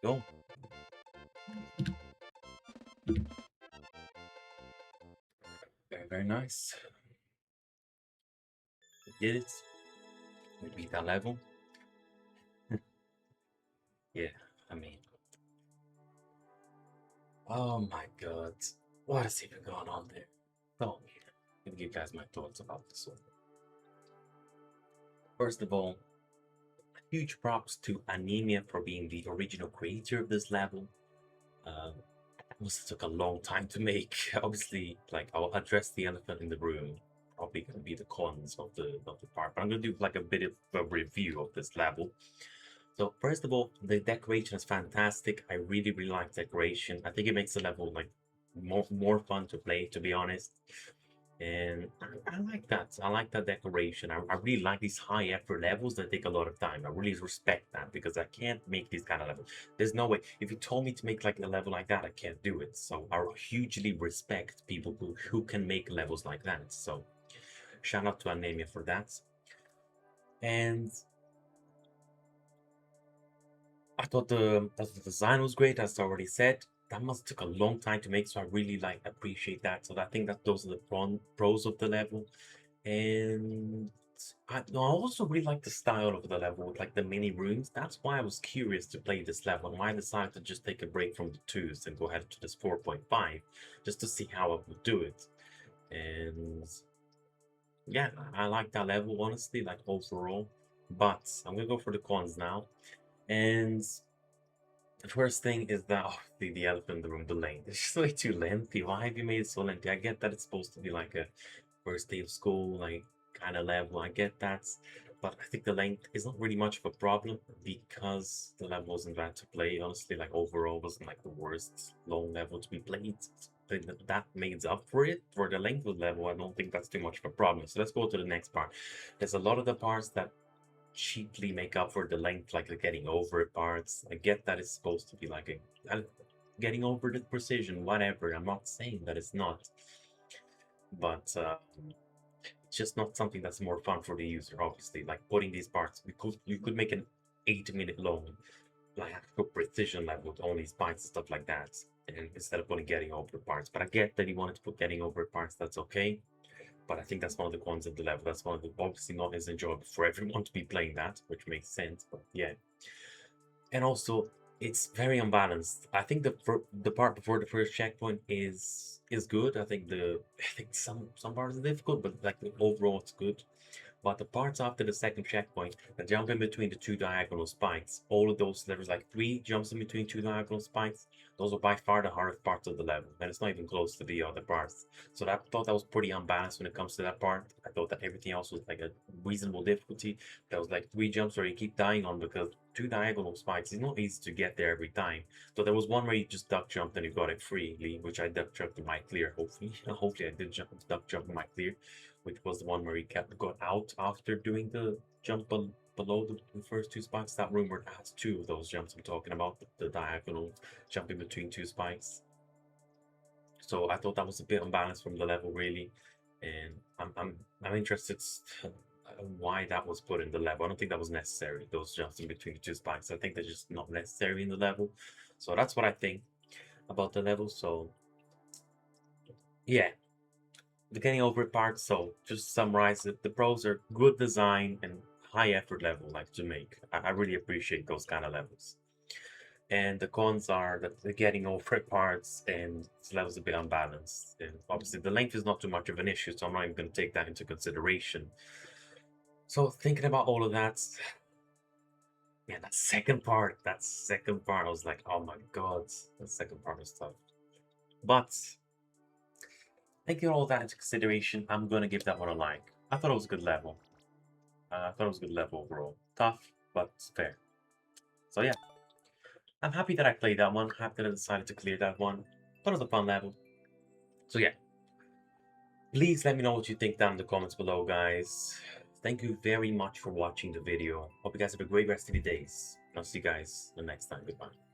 go. Very, very nice. We did it. We beat that level. Yeah, I mean, oh my god. What is even going on there? Oh, yeah. Let me give you guys my thoughts about this one. First of all, huge props to Anemia for being the original creator of this level. It took a long time to make. Obviously, like I'll address the elephant in the room. Probably gonna be the cons of the part, but I'm gonna do like a bit of a review of this level. So first of all, the decoration is fantastic. I really, really like decoration. I think it makes the level like more fun to play, to be honest. And I like that. I like that decoration. I really like these high effort levels that take a lot of time. I really respect that because I can't make these kind of levels. There's no way. If you told me to make like a level like that, I can't do it. So I hugely respect people who can make levels like that. So shout out to Anemia for that. And I thought the design was great, as I already said. That must took a long time to make, so I really like appreciate that. So I think that those are the pros of the level. And no, I also really like the style of the level with like the mini rooms. That's why I was curious to play this level and why I decided to just take a break from the 2s and go ahead to this 4.5 just to see how I would do it. And yeah, I like that level honestly, like overall. But I'm gonna go for the cons now. And the first thing is that the elephant in the room, the length. It's just way too lengthy. Why have you made it so lengthy? I get that it's supposed to be like a first day of school, like kind of level. I get that, but I think the length is not really much of a problem because the level wasn't bad to play. Honestly, like overall, wasn't like the worst long level to be played. That makes up for it for the length of the level. I don't think that's too much of a problem. So let's go to the next part. There's a lot of the parts that cheaply make up for the length, like the getting over it parts. I get that it's supposed to be like a getting over the precision, whatever. I'm not saying that it's not, but it's just not something that's more fun for the user. Obviously, like putting these parts, you could make an 8-minute long, like actual precision level with only spikes and stuff like that, and instead of putting getting over parts. But I get that you wanted to put getting over parts. That's okay. But I think that's one of the cons of the level. That's one of the obviously not as enjoyable for everyone to be playing that, which makes sense. But yeah, and also it's very unbalanced. I think the part before the first checkpoint is good. I think some parts are difficult, but like overall it's good. But the parts after the second checkpoint, the jump in between the two diagonal spikes, all of those, there was like 3 jumps in between 2 diagonal spikes. Those are by far the hardest parts of the level, and it's not even close to the other parts. So I thought that was pretty unbalanced when it comes to that part. I thought that everything else was like a reasonable difficulty. There was like 3 jumps where you keep dying on because 2 diagonal spikes is not easy to get there every time. So there was one where you just duck jumped and you got it freely, which I duck jumped in my clear, hopefully. Hopefully I did duck jump in my clear, which was the one where he got out after doing the jump below the first 2 spikes. That room where it has 2 of those jumps I'm talking about, the diagonal jumping between 2 spikes. So I thought that was a bit unbalanced from the level, really, and I'm interested why that was put in the level. I don't think that was necessary. Those jumps in between the 2 spikes, I think they're just not necessary in the level. So that's what I think about the level. So yeah, the getting over it part. So just to summarize it, the pros are good design and high effort level like to make. I really appreciate those kind of levels. And the cons are that the getting over it parts and this level's a bit unbalanced. And obviously the length is not too much of an issue, so I'm not even going to take that into consideration. So thinking about all of that, yeah, that second part, I was like, oh my god, the second part was tough. But taking all that into consideration, I'm gonna give that one a like. I thought it was a good level. I thought it was a good level overall. Tough, but fair. So yeah, I'm happy that I played that one. Happy that I decided to clear that one. Thought it was a fun level. So yeah, please let me know what you think down in the comments below, guys. Thank you very much for watching the video. Hope you guys have a great rest of your days. I'll see you guys the next time. Goodbye.